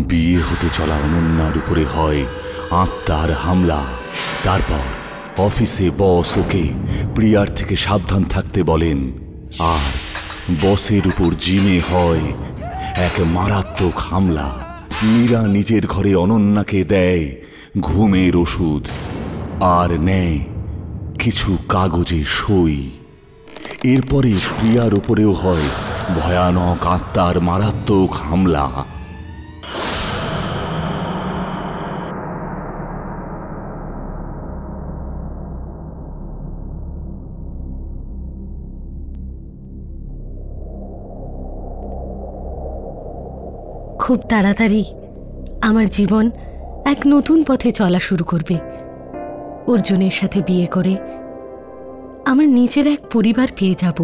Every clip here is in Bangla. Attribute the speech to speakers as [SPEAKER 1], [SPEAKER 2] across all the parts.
[SPEAKER 1] বিয়ে হতে চলা অনন্যার উপরে হয় আত্মার হামলা। তারপর অফিসে বস ওকে প্রিয়ার থেকে সাবধান থাকতে বলেন, আর বসের উপর জিমে হয় এক মারাত্মক হামলা। মীরা নিজের ঘরে অনন্যাকে দেয় ঘুমের ওষুধ আর নেয় কিছু কাগজে সই। এরপরে প্রিয়ার উপরেও হয় ভয়ানক আত্মার মারাত্মক হামলা।
[SPEAKER 2] খুব তাড়াতাড়ি আমার জীবন এক নতুন পথে চলা শুরু করবে। অর্জুনের সাথে বিয়ে করে আমার নিজের এক পরিবার পেয়ে যাব।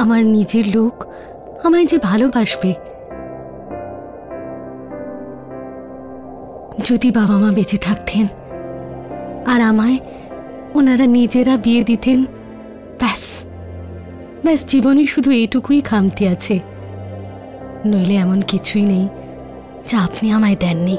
[SPEAKER 2] আমার নিজের লোক আমায় যে ভালোবাসবে। যদি বাবা মা বেঁচে থাকতেন আর আমায় ওনারা নিজেরা বিয়ে দিতেন, ব্যাস ব্যাস জীবনে শুধু এটুকুই খামতি আছে। নইলে এমন কিছুই নেই যা আপনি আমায় দেননি।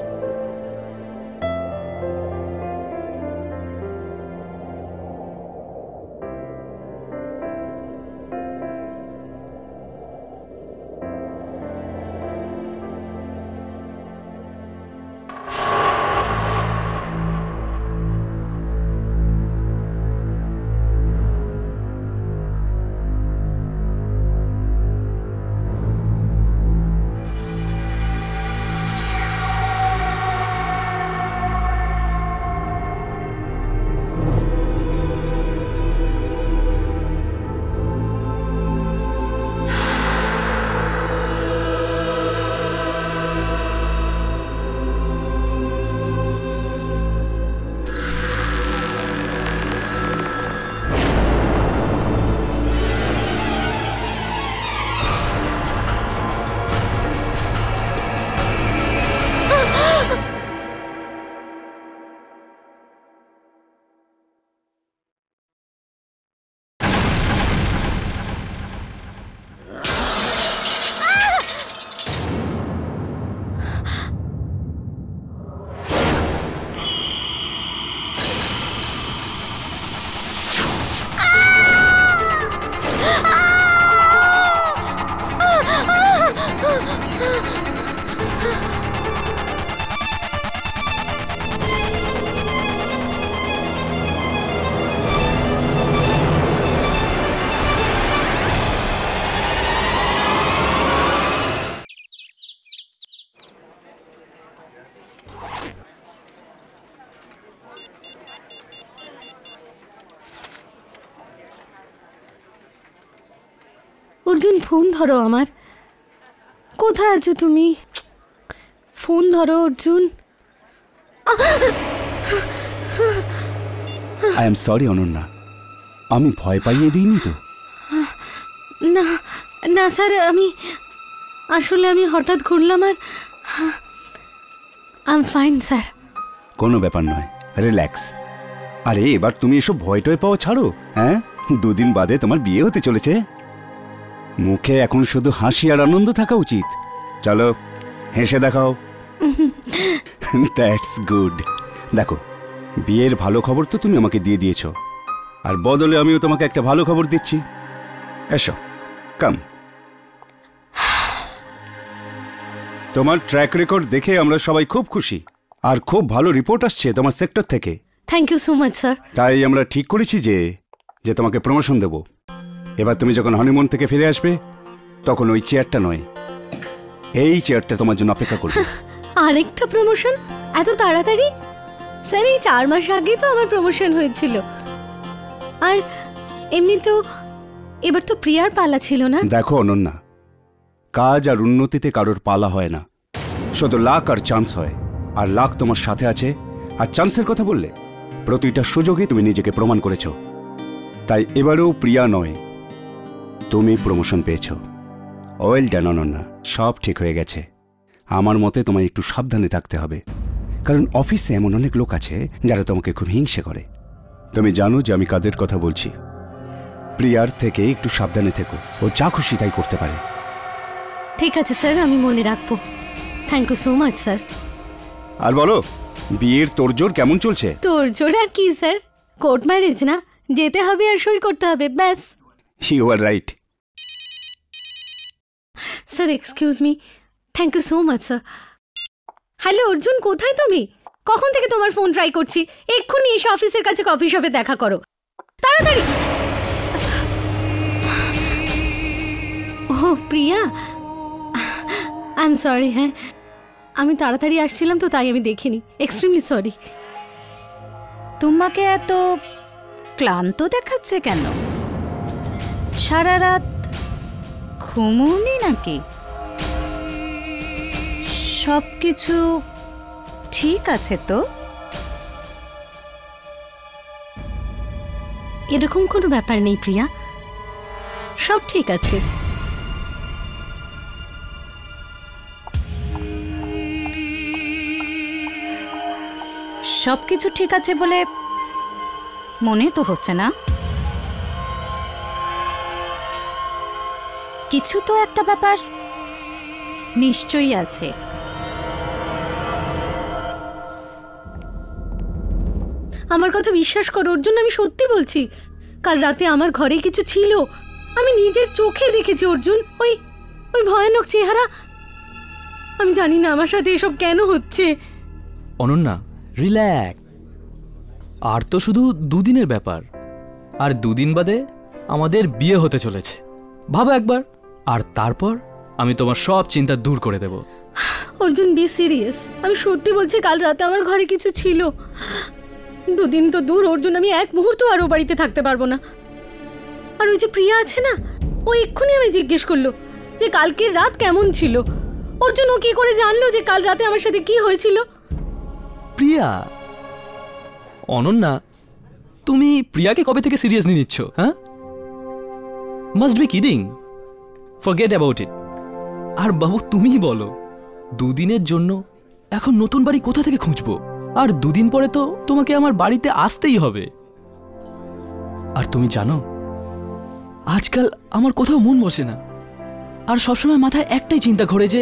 [SPEAKER 2] অর্জুন, ফোন ধরো আমার। কোথায় আছো তুমি? ফোন ধরো Arjun.
[SPEAKER 3] I am sorry Ananya, আমি ভয় পাইয়ে দিইনি তো?
[SPEAKER 2] না না স্যার, আমি হঠাৎ ঘুরলাম আর আই এম ফাইন স্যার।
[SPEAKER 3] কোনো ব্যাপার নয়, রিল্যাক্স। আরে এবার তুমি এসব ভয় টয় পাওয়া ছাড়ো। হ্যাঁ, 2 দিন বাদে তোমার বিয়ে হতে চলেছে। মুখে এখন শুধু হাসি আর আনন্দ থাকা উচিত। চলো হেসে দেখাও। That's good. দেখো, বিয়ের ভালো খবর তো তুমি আমাকে দিয়ে দিয়েছো, আর বদলে আমিও তোমাকে একটা ভালো খবর দিচ্ছি। এসো, কাম। তোমার ট্র্যাক রেকর্ড দেখে আমরা সবাই খুব খুশি, আর খুব ভালো রিপোর্ট আসছে তোমার সেক্টর থেকে।
[SPEAKER 2] Thank you so much sir.
[SPEAKER 3] তাই আমরা ঠিক করেছি যে তোমাকে প্রমোশন দেব। এবার তুমি যখন হনিমুন থেকে ফিরে আসবে তখন ওই চেয়ারটা নয়, এই চেয়ারটা তোমার জন্য অপেক্ষা করবে।
[SPEAKER 2] আরেকটা প্রমোশন এত তাড়াতাড়ি? স্যার, এই 4 মাস আগেই তো আমার প্রমোশন হয়েছিল। আর এমনিতেও এবার তো প্রিয়ার পালা ছিল না।
[SPEAKER 3] দেখো অনন্যা, কাজ আর উন্নতিতে কারোর পালা হয় না, শুধু লাক আর চান্স হয়। আর লাক তোমার সাথে আছে, আর চান্সের কথা বললে প্রতিটা সুযোগে তুমি নিজেকে প্রমাণ করেছো। তাই এবারেও প্রিয়া নয়, তুমি প্রমোশন পেয়েছো। ওয়েল ডান অনন্যা, সব ঠিক হয়ে গেছে। আমার মতে তোমায় একটু সাবধানে থাকতে হবে, কারণ অফিসে এমন অনেক লোক আছে যারা তোমাকে খুব হিংসে করে। তুমি জানো যে আমি কাদের কথা বলছি। প্রিয়ার থেকে একটু সাবধানে থেকো, ও যা খুশি তাই করতে পারে।
[SPEAKER 2] ঠিক আছে স্যার, আমি মনে রাখবো। Thank you so much sir.
[SPEAKER 3] আর বলো, বিয়ের তোড়জোড় কেমন চলছে?
[SPEAKER 2] তোড়জোড় আর কি স্যার, কোর্ট ম্যারেজ না, যেতে হবে আর সই করতে হবে, ব্যাস।
[SPEAKER 3] You are right.
[SPEAKER 2] Sir excuse me, thank you so much sir. Hello Arjun, কোথায় তুমি? কখন থেকে তোমার ফোন ট্রাই করছি। এক্ষুনি এসে অফিসের কাছে কফি শপে দেখা করো, তাড়াতাড়ি। ও প্রিয়া, আই এম সরি। হ্যাঁ, আমি তাড়াতাড়ি আসছিলাম তো, তাই আমি দেখিনি। Extremely sorry.
[SPEAKER 4] তোমাকে এত ক্লান্ত দেখাচ্ছে কেন? সারা রাত ঘুমোওনি নাকি? সব কিছু ঠিক আছে তো?
[SPEAKER 2] এরকম কোনো ব্যাপার নেই প্রিয়া, সব ঠিক আছে।
[SPEAKER 4] সব কিছু ঠিক আছে বলে মনে তো হচ্ছে না। কিছু তো একটা ব্যাপার নিশ্চয়ই আছে।
[SPEAKER 2] আমার কথা বিশ্বাস করো অর্জুন, আমি সত্যি বলছি। কাল রাতে আমার ঘরে কিছু ছিল, আমি নিজের চোখে দেখেছি অর্জুন। ওই ওই ভয়ানক চেহারা। আমি জানি না আমার সাথে এসব কেন হচ্ছে।
[SPEAKER 5] অনন্যা, রিল্যাক্স। আর তো শুধু দুদিনের ব্যাপার, আর দুদিন বাদে আমাদের বিয়ে হতে চলেছে। ভাবো একবার, আর তারপর আমি তোমার সব চিন্তা দূর করে দেব।
[SPEAKER 2] অর্জুন বি সিরিয়াস, আমি সত্যি বলছি। কাল রাতে আমার ঘরে কিছু ছিল। দুদিন তো দূর অর্জুন, আমি এক মুহূর্ত আরও বাড়িতে থাকতে পারবো না। আর ওই যে প্রিয়া আছে না, ও এক্ষুনি আমি জিজ্ঞেস করলো যে কালকের রাত কেমন ছিল। অর্জুন, ও কি করে জানলো যে কাল রাতে আমার সাথে কি হয়েছিল?
[SPEAKER 5] প্রিয়া? অনন্যা, তুমি প্রিয়াকে কবে থেকে সিরিয়াসলি নিচ্ছ? হ্যাঁ, must be kidding. Forget about it. আর বাবু তুমিই বলো, দুদিনের জন্য এখন নতুন বাড়ি কোথা থেকে খুঁজবো? আর দুদিন পরে তো তোমাকে আমার বাড়িতে আসতেই হবে। আর তুমি জানো, আজকাল আমার কোথাও মন বসে না, আর সবসময় মাথায় একটাই চিন্তা ঘোরে যে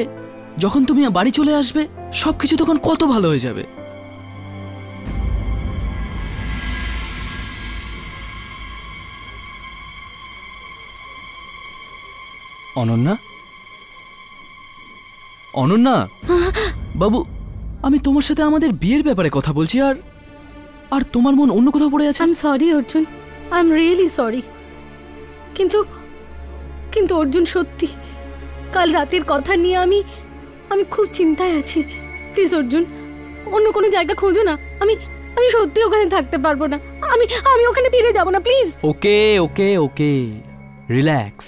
[SPEAKER 5] যখন তুমি বাড়ি চলে আসবে সবকিছু তখন কত ভালো হয়ে যাবে। অনন্যা, অনন্যা বাবু, আমি তোমার সাথে আমাদের বিয়ের ব্যাপারে কথা বলছি, আর তোমার মন অন্য কোথাও পড়ে আছে।
[SPEAKER 2] I am sorry Arjun, I am really sorry. কিন্তু কিন্তু অর্জুন, সত্যি কাল রাতের কথা নিয়ে আমি খুব চিন্তায় আছি। প্লিজ অর্জুন, অন্য কোনো জায়গা খোঁজো না। আমি সত্যি ওখানে থাকতে পারবো না। আমি ওখানে ফিরে যাব না, please.
[SPEAKER 5] Okay okay okay, relax.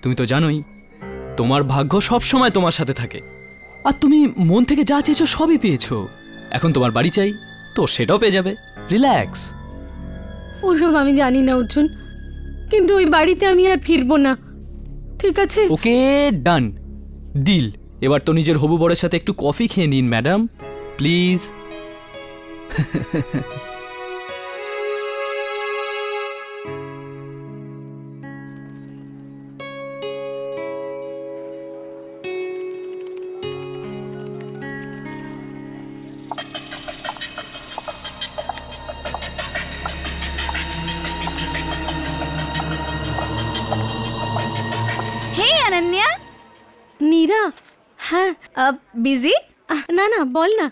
[SPEAKER 5] তুমি তো জানোই তোমার ভাগ্য সব সময় তোমার সাথে থাকে, আর তুমি মন থেকে যা চেয়েছো সবই পেয়েছো। এখন তোমার বাড়ি চাই তো সেটাও পেয়ে যাবে। রিল্যাক্স।
[SPEAKER 2] ওসব আমি জানি না অর্জুন, কিন্তু ওই বাড়িতে আমি আর ফিরবো না, ঠিক আছে?
[SPEAKER 5] ওকে, ডান, ডিল। এবার তো নিজের হবু বরের সাথে একটু কফি খেয়ে নিন ম্যাডাম, প্লিজ।
[SPEAKER 4] হে অনন্যা।
[SPEAKER 2] নীরা? হ্যাঁ।
[SPEAKER 4] বিজি?
[SPEAKER 2] না না, বল না।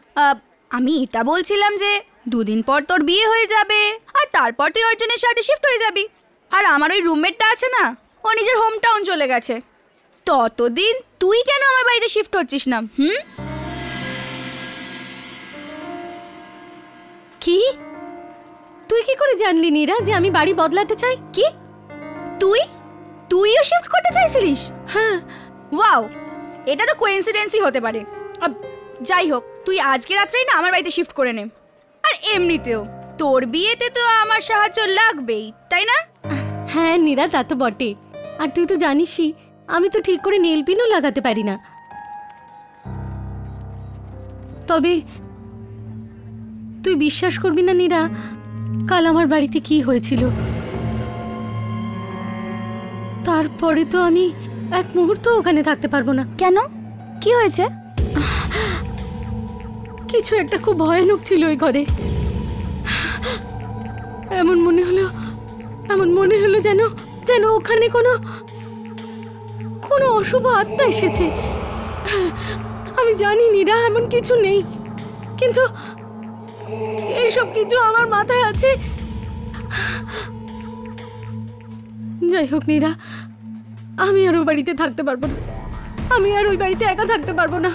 [SPEAKER 4] আমি এটা বলছিলাম যে দুদিন পর তোর বিয়ে হয়ে যাবে, আর তারপর তুই অর্জুনের সাথে শিফট হয়ে যাবি। আর আমার ওই রুমমেটটা আছে না, ও নিজের হোম টাউন চলে গেছে। ততদিন তুই কেন আমার বাড়িতে শিফট হচ্ছিস না?
[SPEAKER 2] কি? তুই কি করে জানলি নীরা যে আমি বাড়ি বদলাতে চাই?
[SPEAKER 4] কি? তুইও শিফট করতে চাইছিলিস?
[SPEAKER 2] হ্যাঁ।
[SPEAKER 4] ওয়াও, এটা তো কোইন্সিডেন্সই হতে পারে। যাই হোক, তুই আজকে রাত্রেই না আমার বাড়িতে শিফট করে নে। আর এমনিতেও তোর বিয়েতে তো আমার সাহায্য লাগবেই, তাই না?
[SPEAKER 2] হ্যাঁ নীরা, তা তো বটে। আর তুই তো জানিসই আমি তো ঠিক করে নেল পিনও লাগাতে পারি না। তবে তুই বিশ্বাস করবি না নীরা, কাল আমার বাড়িতে কি হয়েছিল। তারপরে তো আমি এক মুহূর্ত ওখানে থাকতে পারবো না।
[SPEAKER 4] কেন? কি হয়েছে?
[SPEAKER 2] কিছু একটা খুব ভয়ানক ছিল ওই ঘরে। এমন মনে হলো যেন যেন ওখানে কোনো কোনো অশুভ আত্মা এসেছে। আমি জানি নীরা এমন কিছু নেই, কিন্তু এইসব কিছু আমার মাথায় আছে। যাই হোক নীরা, আমি আর ওই বাড়িতে থাকতে পারবো না। আমি আর ওই বাড়িতে একা থাকতে পারবো না।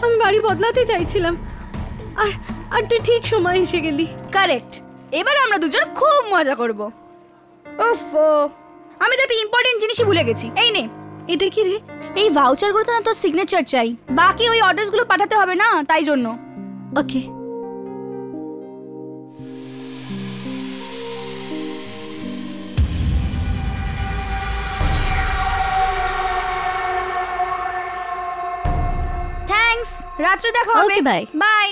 [SPEAKER 2] আমি বাড়ি বদলাতে চাইছিলাম, আর আর তুই ঠিক সময় এসে গেলি।
[SPEAKER 4] কারেক্ট। এবার আমরা দুজন খুব মজা করব। ওফো, আমি তো একটা ইম্পর্টেন্ট জিনিসই ভুলে গেছি। এই নে।
[SPEAKER 2] এটা কি রে?
[SPEAKER 4] এই ভাউচারগুলোতে না তোর সিগনেচার চাই, বাকি ওই অর্ডারসগুলো পাঠাতে হবে না, তাই জন্য।
[SPEAKER 2] ওকে।
[SPEAKER 4] থ্যাঙ্কস, রাত্রে দেখা হবে।
[SPEAKER 2] Okay, bye.
[SPEAKER 4] বাই।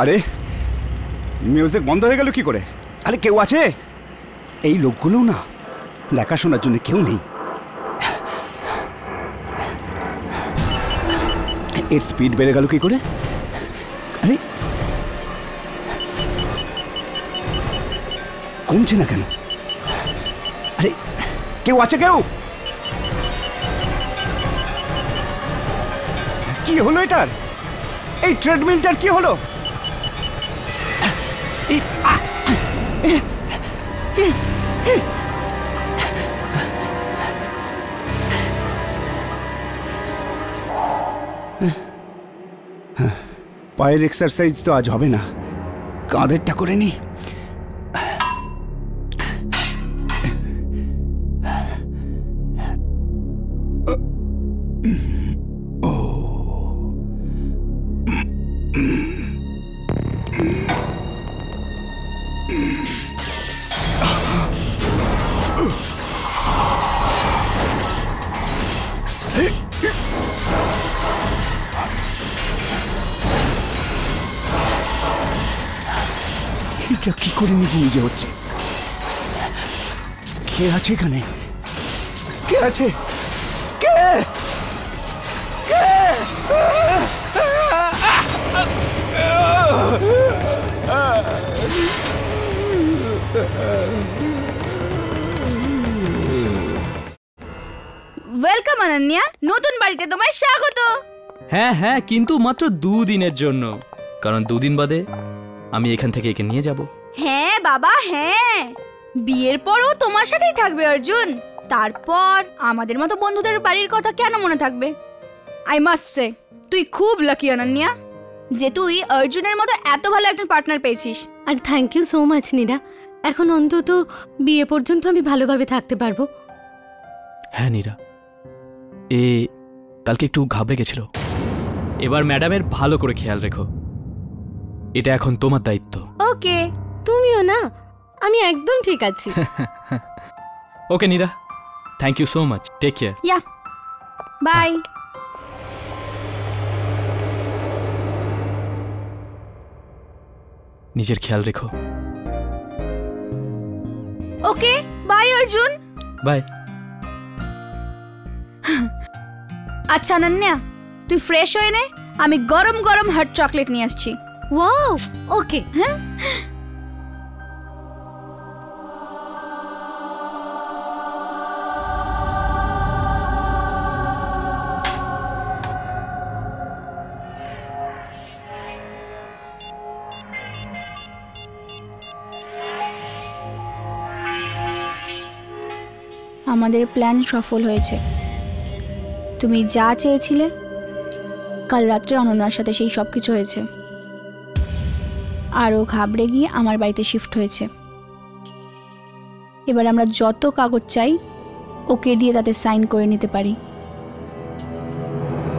[SPEAKER 3] আরে মিউজিক বন্ধ হয়ে গেল কি করে? আরে কেউ আছে? এই লোকগুলো না, দেখাশোনার জন্য কেউ নেই। এর স্পিড বেড়ে গেল কি করে? আরে কমছে না কেন? আরে কেউ আছে? কেউ? কি হলো এটার? এই ট্রেডমিলটার কি হলো? পায়ের এক্সারসাইজ তো আজ হবে না, কাঁধেরটা করে নি। এটা কি করে নিজে নিজে হচ্ছে? কে আছে এখানে? কে আছে? কে? কে?
[SPEAKER 4] ওয়েলকাম অনন্যা, নতুন বাড়িতে তোমায় স্বাগত।
[SPEAKER 5] হ্যাঁ হ্যাঁ, কিন্তু মাত্র 2 দিনের জন্য, কারণ 2 দিন বাদে আমি এখান থেকে একে নিয়ে যাব।
[SPEAKER 4] হ্যাঁ বাবা হ্যাঁ, বিয়ের পরও তোমার সাথেই থাকবে অর্জুন। তারপর আমাদের মতো বন্ধুদের বাড়ির কথা কেন মনে থাকবে? আই মাস্ট সে, তুই খুব লাকি অনন্যা যে তুই অর্জুনের মতো এত ভালো একজন পার্টনার পেয়েছিস।
[SPEAKER 2] আর thank you so much Neera. এখন অন্তত বিয়ে পর্যন্ত আমি ভালোভাবে থাকতে পারবো।
[SPEAKER 5] হ্যাঁ নীরা, এ কালকে একটু ঘাবড়ে গেছিল। এবার ম্যাডামের ভালো করে খেয়াল রেখো, এটা এখন তোমার দায়িত্ব।
[SPEAKER 4] ওকে।
[SPEAKER 2] তুমিও না, আমি একদম ঠিক আছি।
[SPEAKER 5] Okay Neera, thank you so much, take care.
[SPEAKER 4] Yeah, bye.
[SPEAKER 5] নিজের খেয়াল রেখো।
[SPEAKER 4] Okay, bye Arjun.
[SPEAKER 5] বাই।
[SPEAKER 4] আচ্ছা অনন্যা, তুই ফ্রেশ হয়ে নে, আমি গরম গরম হট চকলেট নিয়ে আসছি।
[SPEAKER 2] ওয়াও, ওকে।
[SPEAKER 4] হ্যাঁ, আমাদের প্ল্যান সফল হয়েছে। তুমি যা চেয়েছিলে, কাল রাত্রে অনন্যার সাথে সেই সব কিছু হয়েছে। আর ও ঘাবড়ে গিয়ে আমার বাড়িতে শিফট হয়েছে। এবার আমরা যত কাগজ চাই ওকে দিয়ে তাতে সাইন করে নিতে পারি,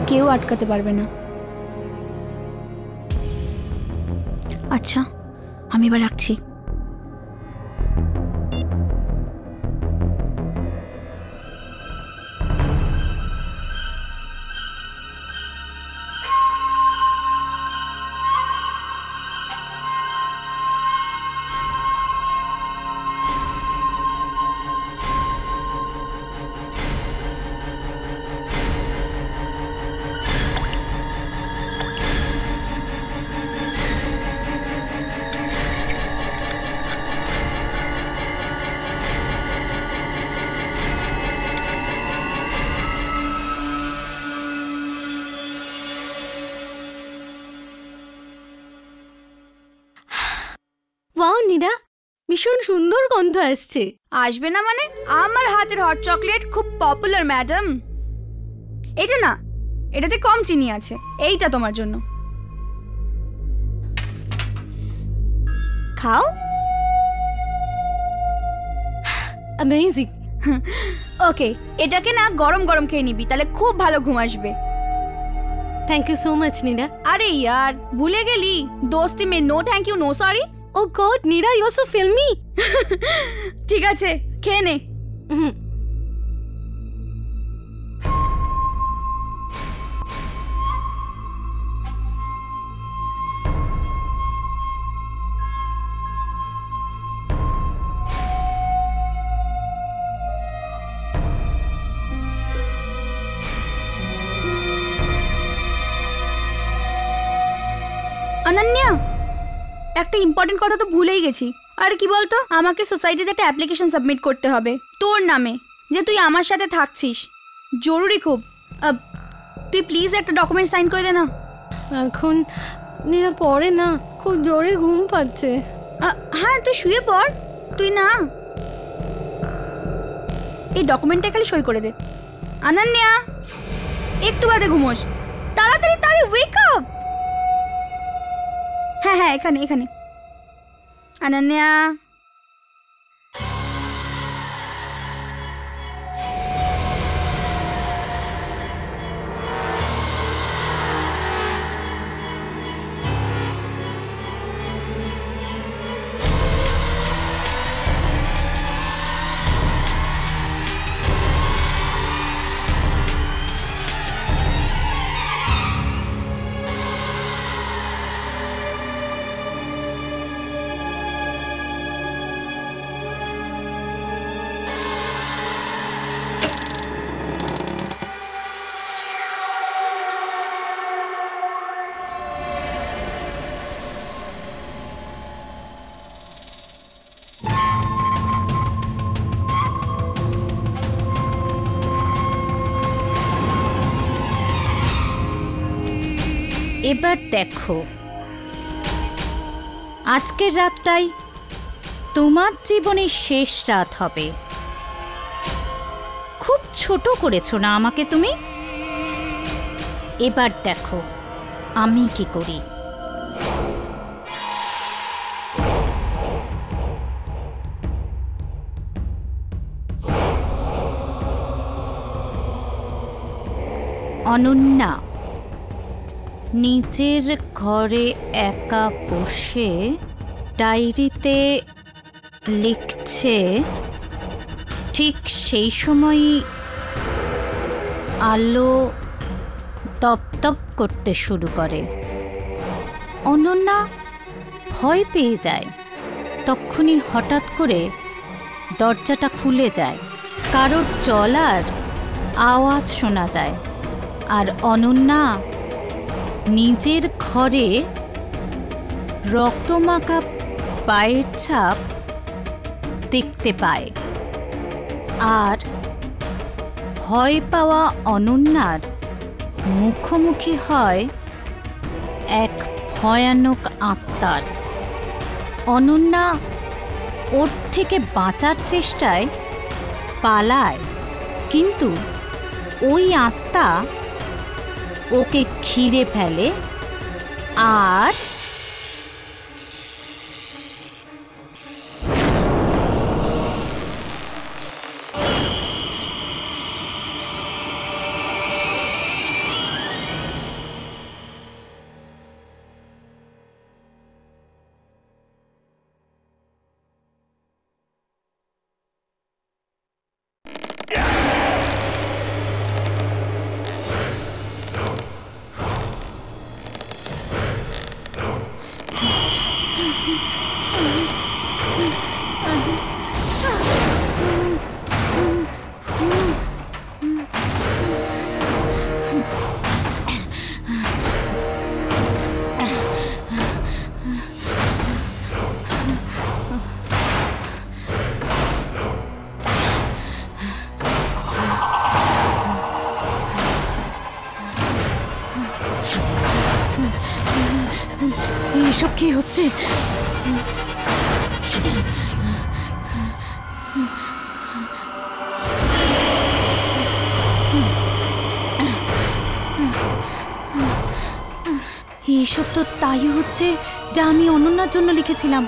[SPEAKER 4] কেউ আটকাতে পারবে না। আচ্ছা, আমি এবার রাখছি।
[SPEAKER 2] ওয়াও নীরা, ভীষণ সুন্দর গন্ধ আসছে।
[SPEAKER 4] আসবে না মানে? আমার হাতের হট চকলেট খুব পপুলার ম্যাডাম। এটা না, এটাতে কম চিনি আছে, এইটা তোমার জন্য। খাও।
[SPEAKER 2] অ্যামেজিং।
[SPEAKER 4] ওকে, এটাকে না গরম গরম খেয়ে নিবি, তাহলে খুব ভালো ঘুম আসবে।
[SPEAKER 2] Thank you so much Neera.
[SPEAKER 4] আরে ইয়ার, ভুলে গেলি, দোস্তি মে no thank you no sorry.
[SPEAKER 2] Oh god Neera, you are so filmy.
[SPEAKER 4] ঠিক আছে, খেয়ে নে। অনন্যা, একটা ইম্পর্টেন্ট কথা তো ভুলেই গেছি। আর কি বলতো, আমাকে সোসাইটিতে একটা অ্যাপ্লিকেশন সাবমিট করতে হবে তোর নামে, যে তুই আমার সাথে থাকছিস। জরুরি খুব। তুই প্লিজ একটা ডকুমেন্ট সাইন করে দে না।
[SPEAKER 2] এখন নীরা পড়ে না, খুব জোরে ঘুম পাচ্ছে।
[SPEAKER 4] হ্যাঁ, তুই শুয়ে পড়। তুই না, এই ডকুমেন্টটা খালি সই করে দে। অনন্যা, একটু বাদে ঘুমোস, তাড়াতাড়ি তাড়াতাড়ি ওয়েক আপ। হ্যাঁ হ্যাঁ, এখানে এখানে। অনন্যা,
[SPEAKER 6] এবার দেখো, আজকের রাতটাই তোমার জীবনের শেষ রাত হবে। খুব ছোট করেছো না আমাকে তুমি? এবার দেখো আমি কি করি। অনন্যা নিজের ঘরে একা বসে ডায়েরিতে লিখছে, ঠিক সেই সময়ই আলো তপতপ করতে শুরু করে। অনন্যা ভয় পেয়ে যায়। তক্ষুনি হঠাৎ করে দরজাটা খুলে যায়, কারোর চলার আওয়াজ শোনা যায়, আর অনন্যা নিজের ঘরে রক্তমাখা পায়ের ছাপ দেখতে পায়। আর ভয় পাওয়া অনন্যার মুখোমুখি হয় এক ভয়ানক আত্মার। অনন্যা ওর থেকে বাঁচার চেষ্টায় পালায়, কিন্তু ওই আত্মা ওকে ঘিরে ফেলে আর এসব কি হচ্ছে? এইসব তো তাই হচ্ছে যা আমি অনন্যার জন্য লিখেছিলাম।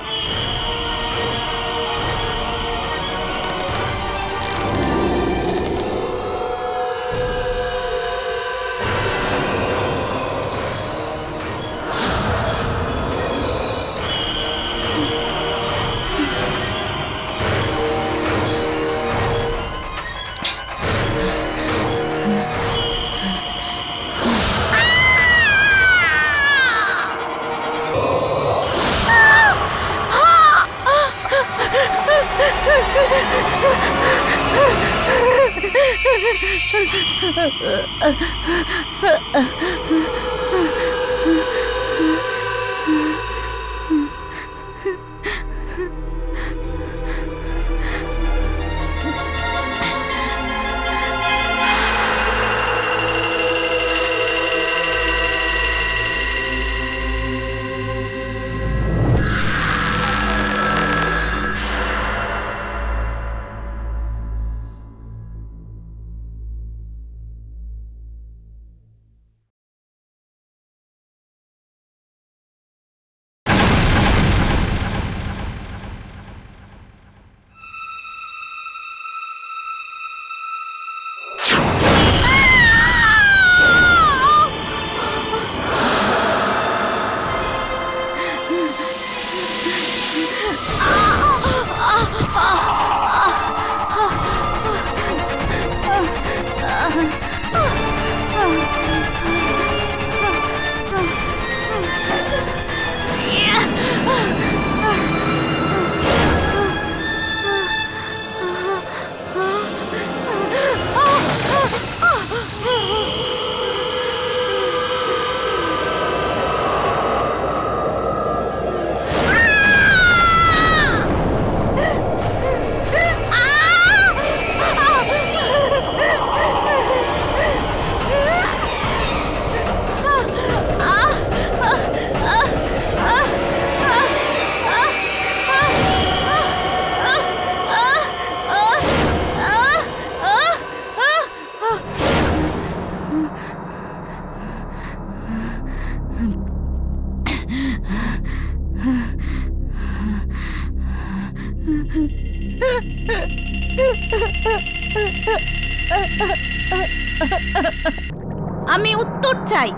[SPEAKER 6] আমি উত্তর চাই।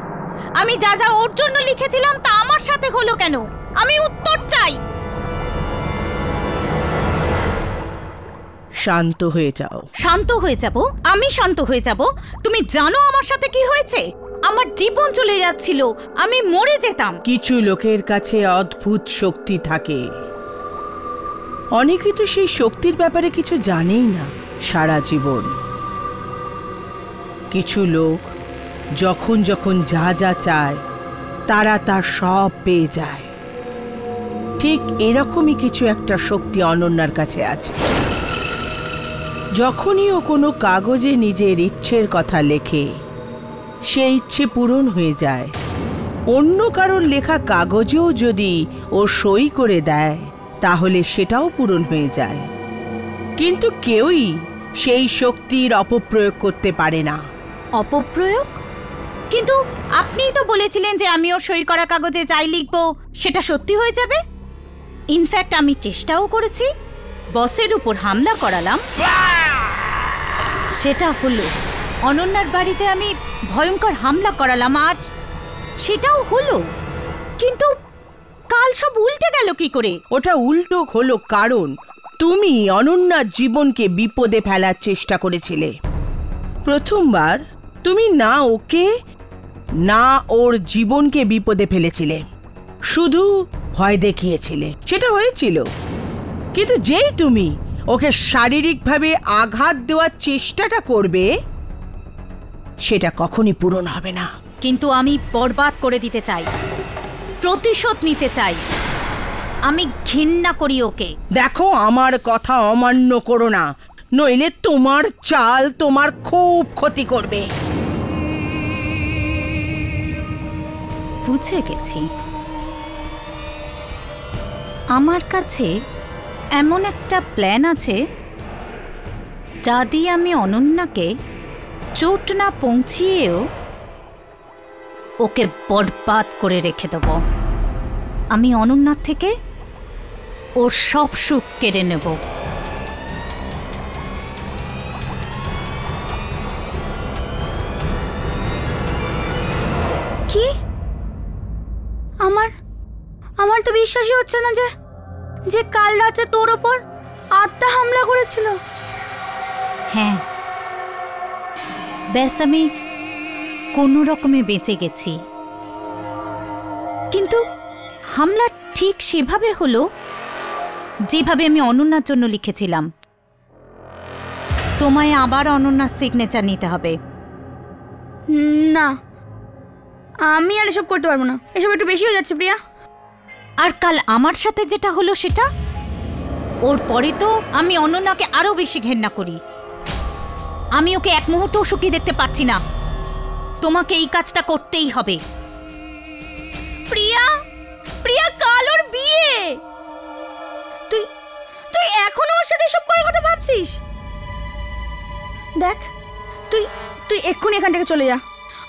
[SPEAKER 6] আমি যা যা ওর জন্য লিখেছিলাম তা আমার সাথে হলো কেন? আমি উত্তর চাই।
[SPEAKER 7] শান্ত হয়ে যাও।
[SPEAKER 6] শান্ত হয়ে যাব? আমি শান্ত হয়ে যাব? তুমি জানো আমার সাথে কি হয়েছে? আমার জীবন চলে যাচ্ছিল, আমি মরে যেতাম।
[SPEAKER 7] কিছু লোকের কাছে অদ্ভুত শক্তি থাকে, অনেকে তো সেই শক্তির ব্যাপারে কিছু জানেই না সারা জীবন। কিছু লোক যখন যখন যা যা চায় তারা তার সব পেয়ে যায়। ঠিক এরকমই কিছু একটা শক্তি অনন্যার কাছে আছে। যখনই ও কোনো কাগজে নিজের ইচ্ছের কথা লেখে, সেই ইচ্ছে পূরণ হয়ে যায়। অন্য কারোর লেখা কাগজেও যদি ও সই করে দেয় তাহলে সেটাও পূরণ হয়ে যায়। কিন্তু কেউই সেই শক্তির অপপ্রয়োগ করতে পারে না।
[SPEAKER 6] অপপ্রয়োগ? কিন্তু আপনিই তো বলেছিলেন যে আমি ওর সই করা কাগজে যাই লিখবো সেটা সত্যি হয়ে যাবে। ইনফ্যাক্ট আমি চেষ্টাও করেছি, বসের উপর হামলা করালাম, সেটা হলো। অনন্যার বাড়িতে আমি ভয়ঙ্কর হামলা করালাম আর সেটাও হলো। কিন্তু কাল সব উল্টে গেল কি করে?
[SPEAKER 7] ওটা উল্টো হলো কারণ তুমি অনন্যার জীবনকে বিপদে ফেলার চেষ্টা করেছিলে। প্রথমবার তুমি না ওকে না ওর জীবনকে বিপদে ফেলেছিলে, শুধু ভয় দেখিয়েছিলে, সেটা হয়েছিল। কিন্তু যেই তুমি ওকে শারীরিকভাবে আঘাত দেওয়ার চেষ্টাটা করবে, সেটা কখনই পূরণ হবে না।
[SPEAKER 6] কিন্তু আমি বরবাদ করে দিতে চাই, প্রতিশোধ নিতে চাই। আমি ঘৃণা করি ওকে।
[SPEAKER 7] দেখো, আমার কথা অমান্য করো না, নইলে তোমার চাল তোমার খুব ক্ষতি করবে।
[SPEAKER 6] বুঝে গেছি, আমার কাছে এমন একটা প্ল্যান আছে যা দিয়ে আমি অনন্যাকে চোট না পৌঁছিয়েও ওকে বরবাদ করে রেখে দেব। আমি অনন্যার থেকে ওর সব সুখ কেড়ে নেব।
[SPEAKER 4] কি? আমার আমার তো বিশ্বাসই হচ্ছে না যে যে কাল রাতে তোর ওপর আত্মা হামলা করেছিল।
[SPEAKER 6] হ্যাঁ, ব্যাস আমি কোনো রকমে বেঁচে গেছি, কিন্তু হামলা ঠিক সেভাবে হলো যেভাবে আমি অনন্যার জন্য লিখেছিলাম। তোমায় আবার অনন্যার সিগনেচার নিতে হবে।
[SPEAKER 4] না, আমি আর এসব করতে পারবো না, এসব একটু বেশি হয়ে যাচ্ছে প্রিয়া।
[SPEAKER 6] আর কাল আমার সাথে যেটা হলো সেটা, ওর পরে তো আমি অনন্যাকে আরো বেশি ঘেন্না করি। আমি ওকে এক মুহূর্তও সুখী দেখতে পারছি না। তোমাকে এই কাজটা করতেই হবে।
[SPEAKER 4] প্রিয়া, প্রিয়া, কাল ওর বিয়ে। তুই তুই এখনো ওর সাথে এসব করার কথা ভাবছিস? দেখ, তুই তুই এক্ষুনি এখান থেকে চলে যা।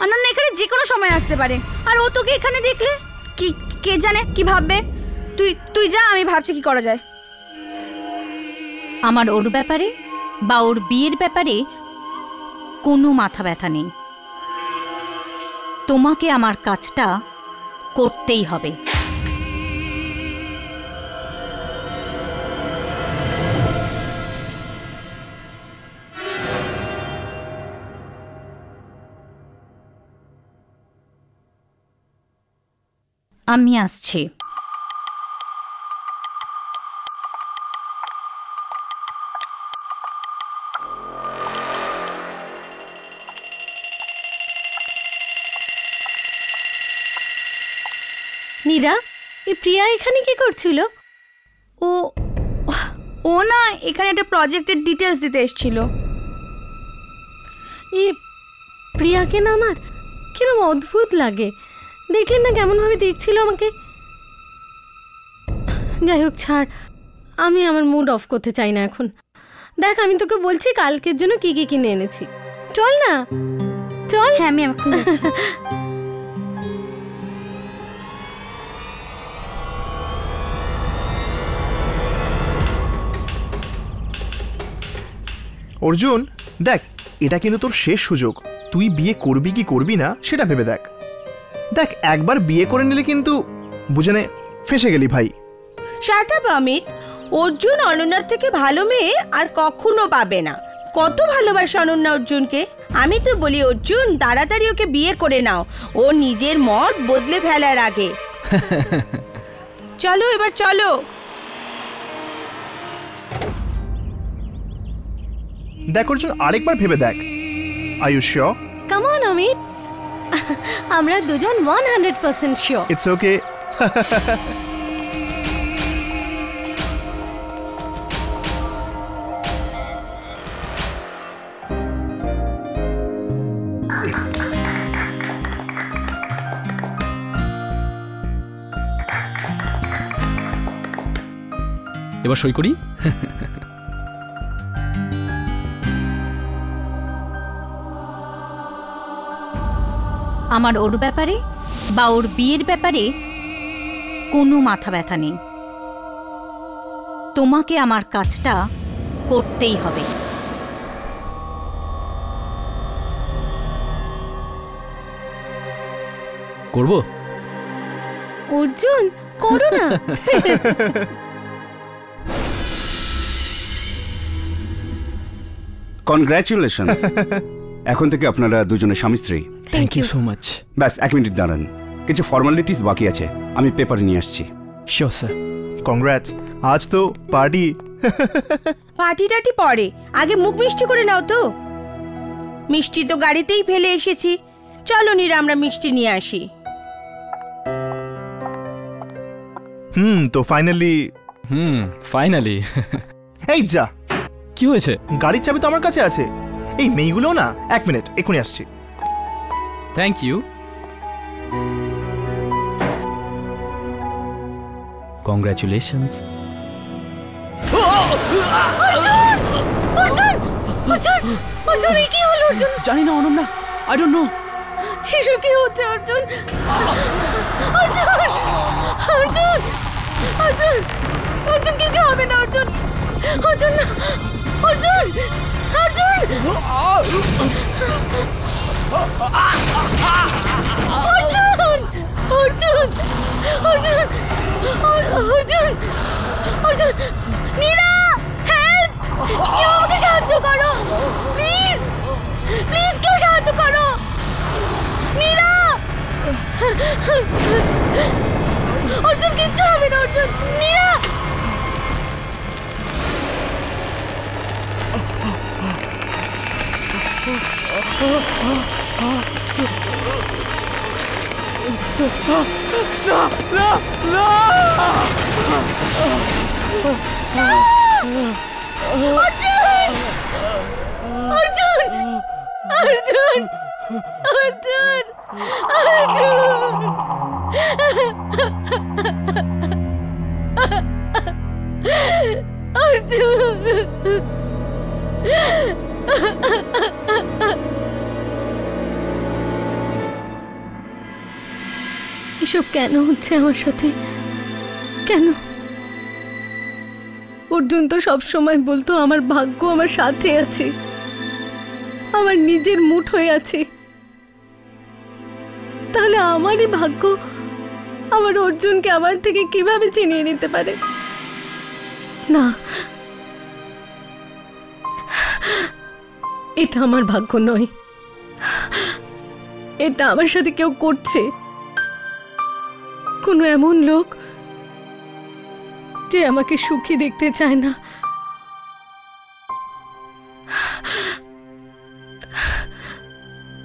[SPEAKER 4] অনন্যা এখানে যে কোনো সময় আসতে পারে, আর ও তোকে এখানে দেখলে কি কে জানে কি ভাববে। তুই তুই যা, আমি ভাবছি কি করা যায়।
[SPEAKER 6] আমার ওর ব্যাপারে বা ওর বিয়ের ব্যাপারে কোনো মাথা ব্যথা নেই। তোমাকে আমার কাজটা করতেই হবে। আমি আসছি।
[SPEAKER 2] নীরা, এই প্রিয়া এখানে কি করছিল?
[SPEAKER 4] ও ও না, এখানে একটা প্রজেক্টের ডিটেলস দিতে এসেছিল।
[SPEAKER 2] এই প্রিয়াকে না আমার কিরকম অদ্ভুত লাগে। দেখলেন না কেমনভাবে দেখছিল আমাকে? যাই হোক, ছাড়, আমি আমার মুড অফ করতে চাই না এখন। দেখ, আমি তোকে বলছি কালকের জন্য কি কি কিনে এনেছি। চল না, চল।
[SPEAKER 4] হ্যাঁ, আমি এখন যাচ্ছি।
[SPEAKER 8] অর্জুন, দেখ, এটা কিন্তু তোর শেষ সুযোগ। তুই বিয়ে করবি কি করবি না সেটা ভেবে দেখ। দেখ, একবার বিয়ে করে নিলে কিন্তু বুঝে নে ফেঁসে গেলি ভাই।
[SPEAKER 7] Shut up Amit. অর্জুন অনন্যার থেকে ভালো মেয়ে আর কখনো পাবে না। কত ভালোবাসে অনন্যা অর্জুনকে। আমি তো বলি অর্জুন, তাড়াতাড়ি ওকে বিয়ে করে নাও, ও নিজের মত বদলে ফেলার আগে। চলো এবার চলো।
[SPEAKER 8] দেখ অর্জুন, আরেকবার ভেবে দেখ। Are you sure?
[SPEAKER 2] Come on Amit, আমরা দুজন 100% শিওর।
[SPEAKER 8] It's okay.
[SPEAKER 5] এবার সই করি।
[SPEAKER 6] আমার ওর ব্যাপারে বা ওর বিয়ের ব্যাপারে কোনো মাথা ব্যথা নেই। তোমাকে আমার কাজটা করতেই হবে।
[SPEAKER 5] করব?
[SPEAKER 2] অর্জুন, করো না।
[SPEAKER 3] কনগ্রাচুলেশনস। এখন থেকে আপনারা দুজনে স্বামী স্ত্রী।
[SPEAKER 5] Thank you so much.
[SPEAKER 3] ব্যাস 1 মিনিট দাঁড়ান, কিছু ফর্মালিটিস বাকি আছে, আমি পেপার নিয়ে আসছি।
[SPEAKER 5] Sure sir.
[SPEAKER 8] কংগ্রাটস, আজ তো পার্টি।
[SPEAKER 7] পার্টি টাটি পরে, আগে মুখ মিষ্টি করে নাও তো। মিষ্টি তো গাড়িতেই ফেলে এসেছি। চলো নীরা, আমরা মিষ্টি নিয়ে আসি।
[SPEAKER 8] তো ফাইনালি।
[SPEAKER 5] ফাইনালি।
[SPEAKER 8] এই যা,
[SPEAKER 5] কি হয়েছে?
[SPEAKER 8] গাড়ির চাবি তো আমার কাছে আছে। এই মেয়েগুলো না, 1 মিনিট, এক্ষুনি আসছি।
[SPEAKER 5] Thank you. কংগ্রাচুলেশনস। জানি না অনন্যা, আই ডোন্ট নো।
[SPEAKER 2] এসব কি হচ্ছে অর্জুন? অর্জুন, অর্জুন, অর্জুন, অর্জুন, কিছু হবে না অর্জুন। অর্জুন না, অর্জুন, অর্জুন, অর্জুন, অর্জুন, অর্জুন, অর্জুন, অর্জুন, নীরা, হেল্প! কেউ আমাকে সাহায্য করো, প্লিজ, প্লিজ, কেউ সাহায্য করো, নীরা! অর্জুন, কিচ্ছু হবে না অর্জুন, নীরা! অর্জুন! অর্জুন! অর্জুন! অর্জুন! অর্জুন! এসব কেন হচ্ছে আমার সাথে? কেন? অর্জুন তো সবসময় বলতো আমার ভাগ্য আমার সাথে আছে, আমার নিজের মুঠোয় আছে। তাহলে আমারই ভাগ্য আমার অর্জুনকে আমার থেকে কিভাবে চিনিয়ে নিতে পারে? না, এটা আমার ভাগ্য নয়, এটা আমার সাথে কেউ করছে, কোনো এমন লোক যে আমাকে সুখী দেখতে চায় না।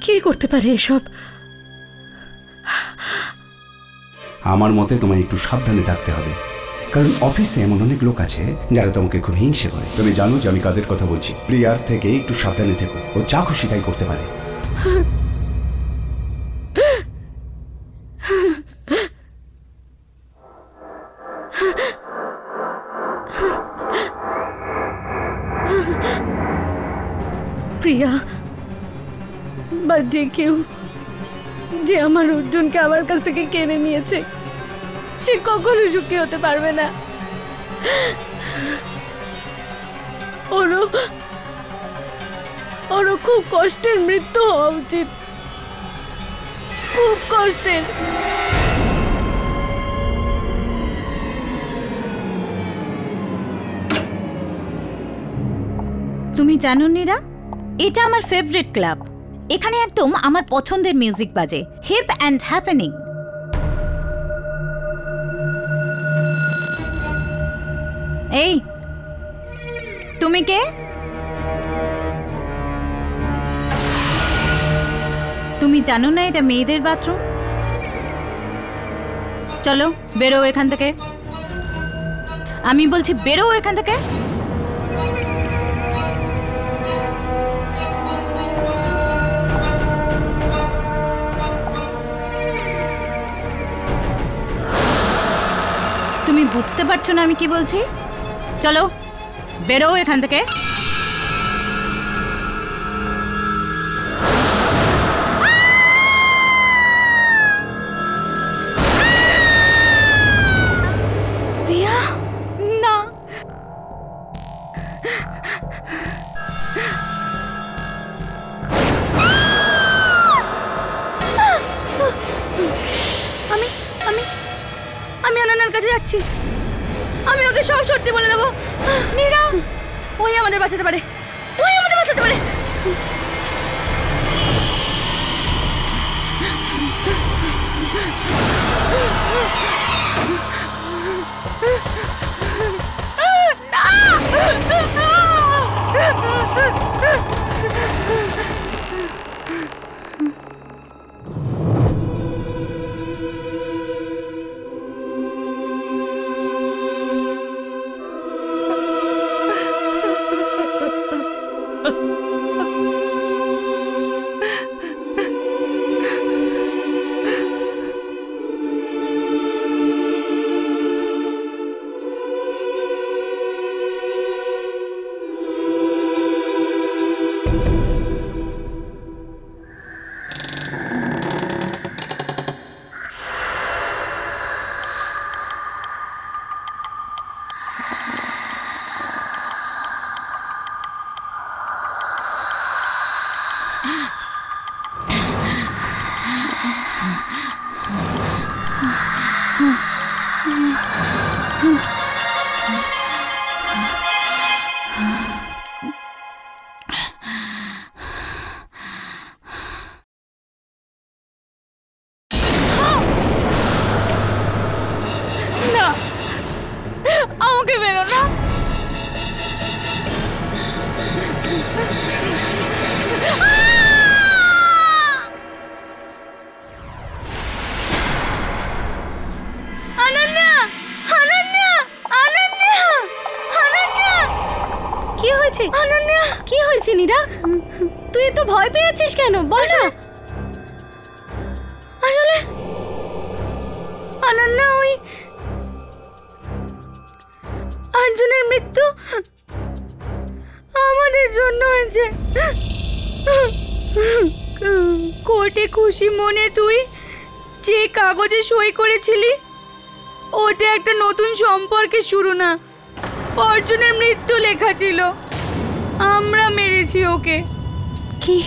[SPEAKER 2] কে করতে পারে এসব?
[SPEAKER 3] আমার মতে তোমায় একটু সাবধানে থাকতে হবে, কারণ অফিসে এমন অনেক লোক আছে যারা তোমাকে খুব হিংসে করে। তুমি জানো যে আমি কাদের কথা বলছি। প্রিয়ার থেকে একটু সাবধানে থেকো, ও যা খুশি তাই করতে পারে।
[SPEAKER 2] প্রিয়া বা যে কেউ যে আমার অর্জুনকে আমার কাছ থেকে কেড়ে নিয়েছে, সে কখনো সুখী হতে পারবে না। ওরও খুব কষ্টের মৃত্যু হওয়া উচিত, খুব কষ্টের।
[SPEAKER 6] তুমি জানো নীরা, এটা আমার ফেভারিট ক্লাব। এখানে একদম আমার পছন্দের মিউজিক বাজে, হিপ অ্যান্ড হ্যাপেনিং। এই, তুমি কে? তুমি জানো না এটা মেয়েদের বাথরুম? চলো বেরো এখান থেকে, আমি বলছি বেরো এখান থেকে। তুমি বুঝতে পারছো না আমি কি বলছি? চলো বেরো এখান থেকে।
[SPEAKER 4] প্রিয়া, না, আমি আমি আমি অনন্যার কাছে যাচ্ছি। আমি ওকে সব সত্যি বলে দেবো। নীরা, ওই আমাদের বাঁচাতে পারে, ওই আমাদের বাঁচাতে পারে।
[SPEAKER 2] ভয় পেয়েছিস কেন বল না।
[SPEAKER 4] আসলে অনন্যা, ওই অর্জুনের মৃত্যু আমাদের জন্য হয়েছে। কোর্টে খুশি মনে তুই যে কাগজে সই করেছিলি, ওতে একটা নতুন সম্পর্কের শুরু না, অর্জুনের মৃত্যু লেখা ছিল। আমরা মেরেছি ওকে।
[SPEAKER 2] কি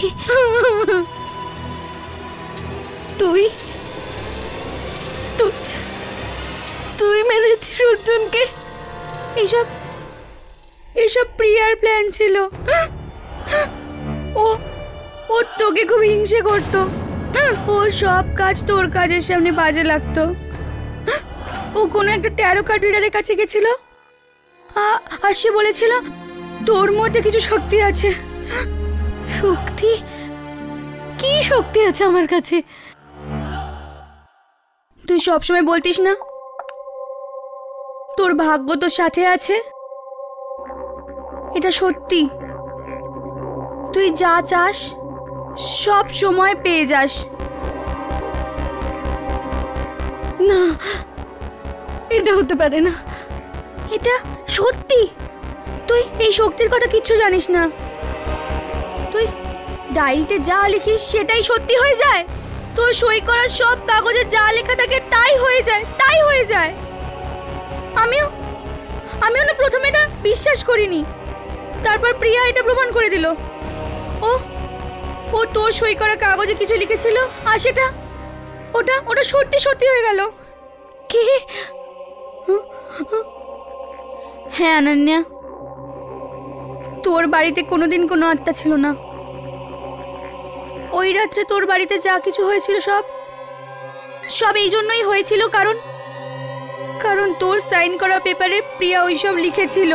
[SPEAKER 2] তুই তুই তুই মেরেছিস অর্জুনকে?
[SPEAKER 4] এসব এসব প্রিয়ার প্ল্যান ছিল। ও ও তোকে খুব হিংসে করতো। ওর সব কাজ তোর কাজের সামনে বাজে লাগতো। ও কোনো একটা ট্যারো কার্ড রিডারের কাছে গেছিল, আর সে বলেছিল তোর মধ্যে কিছু শক্তি আছে।
[SPEAKER 2] শক্তি? কি শক্তি আছে আমার কাছে?
[SPEAKER 4] তুই সবসময় বলতিস না তোর ভাগ্য তোর সাথে আছে? এটা সত্যি। তুই যা চাস সব সময় পেয়ে যাস।
[SPEAKER 2] না, এটা হতে পারে না।
[SPEAKER 4] এটা সত্যি। তুই এই শক্তির কথা কিচ্ছু জানিস না। তুই ডায়েরিতে যা লিখিস সেটাই সত্যি হয়ে যায়। তোর সই করা সব কাগজে যা লেখা থাকে তাই হয়ে যায়, তাই হয়ে যায়। আমিও না প্রথমে এটা বিশ্বাস করিনি, তারপর প্রিয়া এটা প্রমাণ করে দিল। ও তোর সই করা কাগজে কিছু লিখেছিল, আর সেটা ওটা সত্যি সত্যি হয়ে গেল।
[SPEAKER 2] কি?
[SPEAKER 4] হ্যাঁ অনন্যা, তোর বাড়িতে কোনোদিন কোনো আত্মা ছিল না। ওই রাত্রে তোর বাড়িতে যা কিছু হয়েছিল সব এই জন্যই হয়েছিল, কারণ তোর সাইন করা পেপারে প্রিয়া ওইসব লিখেছিল।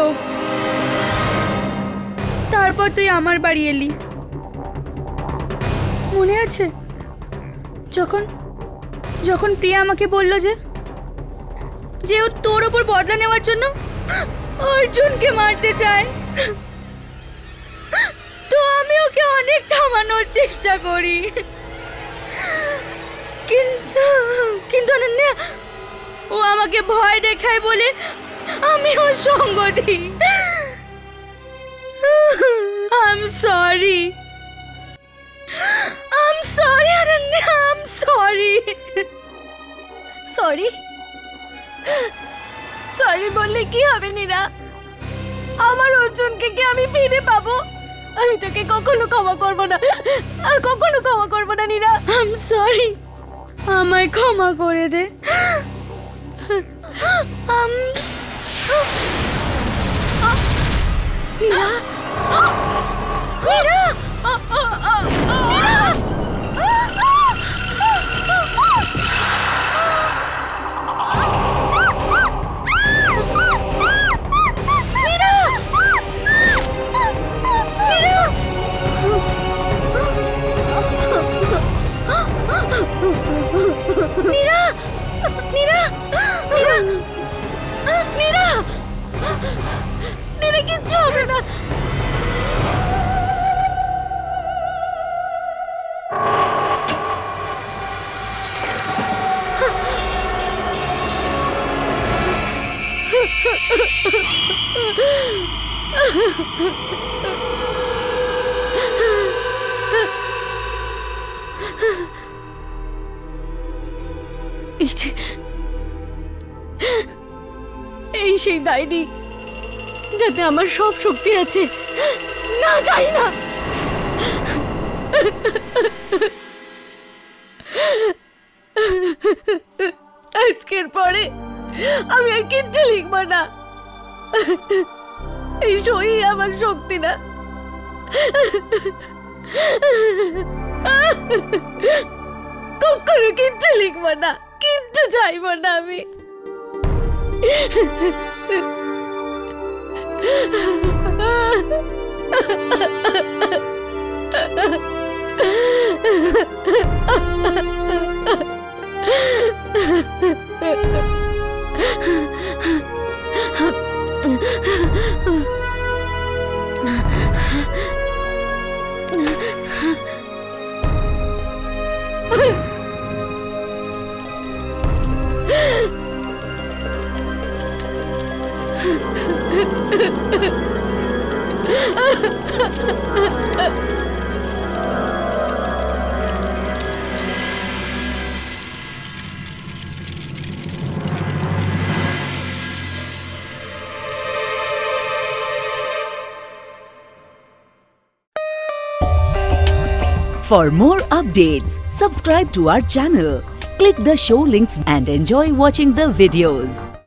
[SPEAKER 4] তারপর তুই আমার বাড়ি এলি, মনে আছে? যখন প্রিয়া আমাকে বলল যে ও তোর ওপর বদলা নেওয়ার জন্য অর্জুনকে মারতে চায়, তো আমি ওকে অনেক থামানোর চেষ্টা করি, কিন্তু অনন্যা, ও আমাকে ভয় দেখায় বলে আমি ওর সঙ্গ দিই। I'm sorry Ananya, I'm sorry।
[SPEAKER 2] Sorry বললে কি হবে নীরা? আমার অর্জুনকে কি আমি ফিরে পাবো? আমি তোকে কখনো ক্ষমা করবো না, আর কখনো ক্ষমা করবো না নীরা।
[SPEAKER 4] I'm sorry, আমায় ক্ষমা করে দে।
[SPEAKER 2] নীরা, নীরা, কিচ্ছু হবে না। এই সেই ডায়েরি যাতে আমার সব শক্তি আছে। না, যাই না। আজকের পরে আমি আর কিচ্ছু লিখবো না। এই সই আমার শক্তি না। কখনো কিচ্ছু লিখবো না, কিচ্ছু চাইবো না আমি।
[SPEAKER 9] For more updates, subscribe to our channel, click the show links and enjoy watching the videos.